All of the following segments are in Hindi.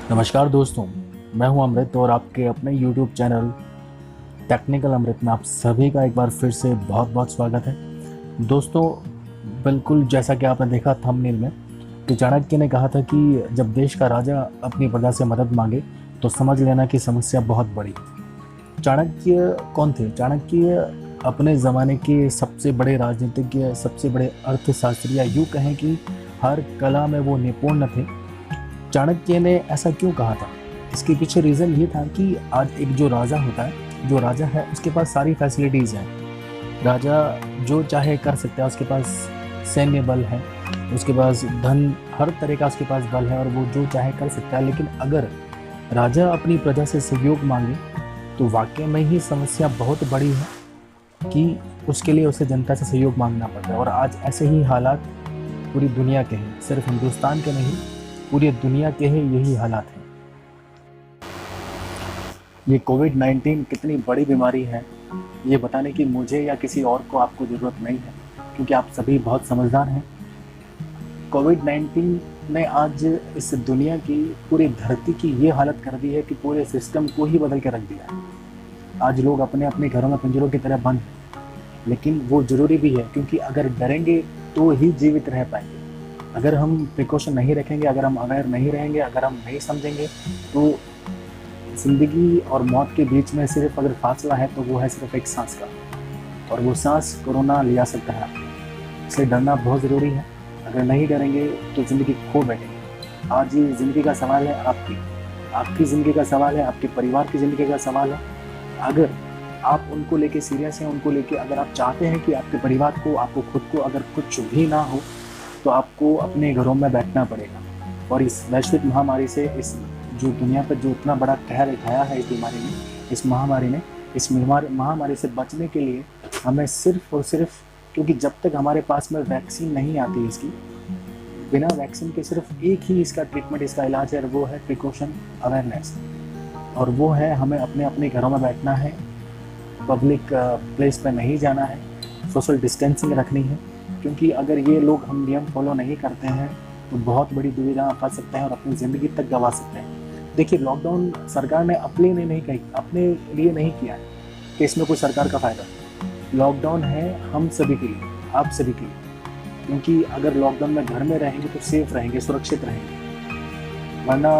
नमस्कार दोस्तों, मैं हूं अमृत और आपके अपने YouTube चैनल टेक्निकल अमृत में आप सभी का एक बार फिर से बहुत बहुत स्वागत है। दोस्तों, बिल्कुल जैसा कि आपने देखा थंबनेल में कि चाणक्य ने कहा था कि जब देश का राजा अपनी प्रजा से मदद मांगे तो समझ लेना कि समस्या बहुत बड़ी है। चाणक्य कौन थे? चाणक्य अपने ज़माने के सबसे बड़े राजनीतिज्ञ, सबसे बड़े अर्थशास्त्री, या यूँ कहें कि हर कला में वो निपुण थे। चाणक्य ने ऐसा क्यों कहा था? इसके पीछे रीज़न ये था कि आज एक जो राजा होता है, जो राजा है उसके पास सारी फैसिलिटीज़ हैं। राजा जो चाहे कर सकता है, उसके पास सैन्य बल है, उसके पास धन, हर तरह का उसके पास बल है और वो जो चाहे कर सकता है। लेकिन अगर राजा अपनी प्रजा से सहयोग मांगे तो वाकई में ही समस्या बहुत बड़ी है कि उसके लिए उसे जनता से सहयोग मांगना पड़ता है। और आज ऐसे ही हालात पूरी दुनिया के हैं, सिर्फ हिंदुस्तान के नहीं, पूरी दुनिया के ही यही हालात हैं। ये कोविड-19 कितनी बड़ी बीमारी है, ये बताने की मुझे या किसी और को आपको ज़रूरत नहीं है, क्योंकि आप सभी बहुत समझदार हैं। कोविड-19 ने आज इस दुनिया की, पूरी धरती की ये हालत कर दी है कि पूरे सिस्टम को ही बदल के रख दिया है। आज लोग अपने अपने घरों में पिंजरों की तरह बंद हैं, लेकिन वो ज़रूरी भी है, क्योंकि अगर डरेंगे तो ही जीवित रह पाएंगे। अगर हम प्रिकॉशन नहीं रखेंगे, अगर हम अवेयर नहीं रहेंगे, अगर हम नहीं समझेंगे, तो ज़िंदगी और मौत के बीच में सिर्फ अगर फासला है तो वो है सिर्फ एक सांस का, और वो सांस कोरोना ले आ सकता है। इसलिए डरना बहुत ज़रूरी है। अगर नहीं डरेंगे तो ज़िंदगी खो बैठेंगे। आज ये ज़िंदगी का सवाल है आपकी ज़िंदगी का सवाल है, आपके परिवार की ज़िंदगी का सवाल है। अगर आप उनको लेके सीरियस हैं, उनको लेके अगर आप चाहते हैं कि आपके परिवार को, आपको खुद को अगर कुछ भी ना हो, तो आपको अपने घरों में बैठना पड़ेगा। और इस वैश्विक महामारी से, इस जो दुनिया पर जो इतना बड़ा कहर ढाया है इस बीमारी ने, इस महामारी ने, इस महामारी से बचने के लिए हमें सिर्फ और सिर्फ, क्योंकि जब तक हमारे पास में वैक्सीन नहीं आती इसकी, बिना वैक्सीन के सिर्फ एक ही इसका ट्रीटमेंट, इसका इलाज है, और वो है प्रिकॉशन अवेयरनेस। और वो है हमें अपने अपने घरों में बैठना है, पब्लिक प्लेस पर नहीं जाना है, सोशल डिस्टेंसिंग रखनी है। क्योंकि अगर ये लोग हम नियम फॉलो नहीं करते हैं तो बहुत बड़ी दुविधा में फंस सकते हैं और अपनी ज़िंदगी तक गंवा सकते हैं। देखिए, लॉकडाउन सरकार ने अपने लिए नहीं किया है कि इसमें कोई सरकार का फ़ायदा। लॉकडाउन है हम सभी के लिए, आप सभी के लिए। क्योंकि अगर लॉकडाउन में घर में रहेंगे तो सेफ रहेंगे, सुरक्षित रहेंगे। वरना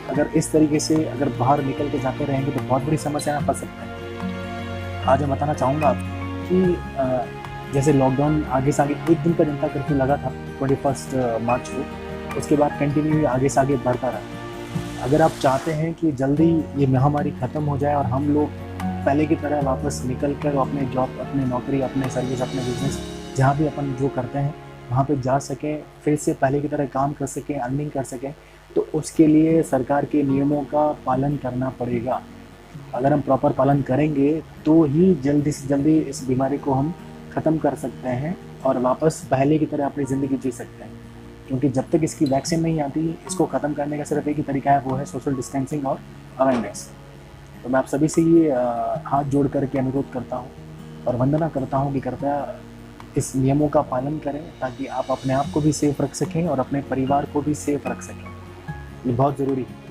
अगर इस तरीके से अगर बाहर निकल के जाते रहेंगे तो बहुत बड़ी समस्या में फंस सकते हैं। आज मैं बताना चाहूँगा कि जैसे लॉकडाउन आगे से आगे, एक दिन का जनता कर्फ्यू लगा था 21 मार्च को, उसके बाद कंटिन्यू आगे से आगे बढ़ता रहा। अगर आप चाहते हैं कि जल्दी ये महामारी ख़त्म हो जाए और हम लोग पहले की तरह वापस निकल कर अपने जॉब, अपने नौकरी, अपने सर्विस, अपने बिजनेस, जहाँ भी अपन जो करते हैं वहाँ पे जा सकें, फिर से पहले की तरह काम कर सकें, अर्निंग कर सकें, तो उसके लिए सरकार के नियमों का पालन करना पड़ेगा। अगर हम प्रॉपर पालन करेंगे तो ही जल्दी से जल्दी इस बीमारी को हम ख़त्म कर सकते हैं और वापस पहले की तरह अपनी ज़िंदगी जी सकते हैं। क्योंकि जब तक इसकी वैक्सीन नहीं आती, इसको ख़त्म करने का सिर्फ एक ही तरीका है, वो है सोशल डिस्टेंसिंग और अवेयरनेस। तो मैं आप सभी से ये हाथ जोड़ करके अनुरोध करता हूँ और वंदना करता हूँ कि कृपया इस नियमों का पालन करें, ताकि आप अपने आप को भी सेफ रख सकें और अपने परिवार को भी सेफ रख सकें। ये बहुत ज़रूरी है।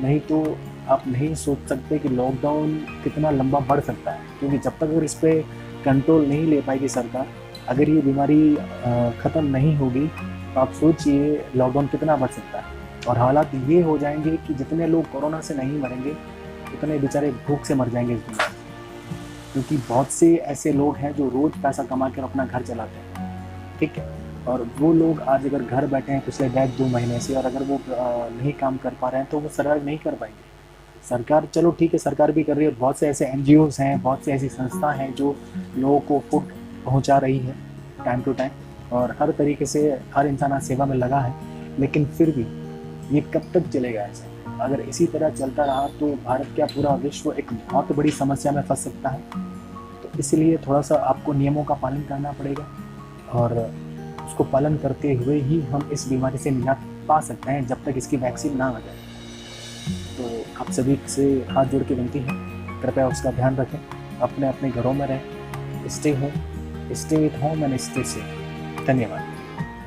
नहीं तो आप नहीं सोच सकते कि लॉकडाउन कितना लंबा बढ़ सकता है। क्योंकि जब तक अगर इस पर कंट्रोल नहीं ले पाएगी सरकार, अगर ये बीमारी ख़त्म नहीं होगी, तो आप सोचिए लॉकडाउन कितना बढ़ सकता है। और हालात ये हो जाएंगे कि जितने लोग कोरोना से नहीं मरेंगे, उतने बेचारे भूख से मर जाएंगे इस दुनिया में। क्योंकि बहुत से ऐसे लोग हैं जो रोज़ पैसा कमा कर अपना घर चलाते हैं, ठीक है, और वो लोग आज अगर घर बैठे हैं पिछले 1.5-2 महीने से, और अगर वो नहीं काम कर पा रहे हैं तो वो सर्वाइव नहीं कर पाएंगे। सरकार, चलो ठीक है, सरकार भी कर रही है, बहुत से ऐसे एनजीओज हैं, बहुत से ऐसी संस्था हैं जो लोगों को फूड पहुंचा रही है टाइम टू टाइम, और हर तरीके से हर इंसान आज सेवा में लगा है। लेकिन फिर भी ये कब तक चलेगा ऐसा? अगर इसी तरह चलता रहा तो भारत क्या, पूरा विश्व एक बहुत बड़ी समस्या में फंस सकता है। तो इसलिए थोड़ा सा आपको नियमों का पालन करना पड़ेगा, और उसको पालन करते हुए ही हम इस बीमारी से निजात पा सकते हैं, जब तक इसकी वैक्सीन ना आ जाए। तो आप सभी से हाथ जोड़ के विनती है, कृपया उसका ध्यान रखें, अपने अपने घरों में रहें, stay home, stay with home and stay safe. धन्यवाद।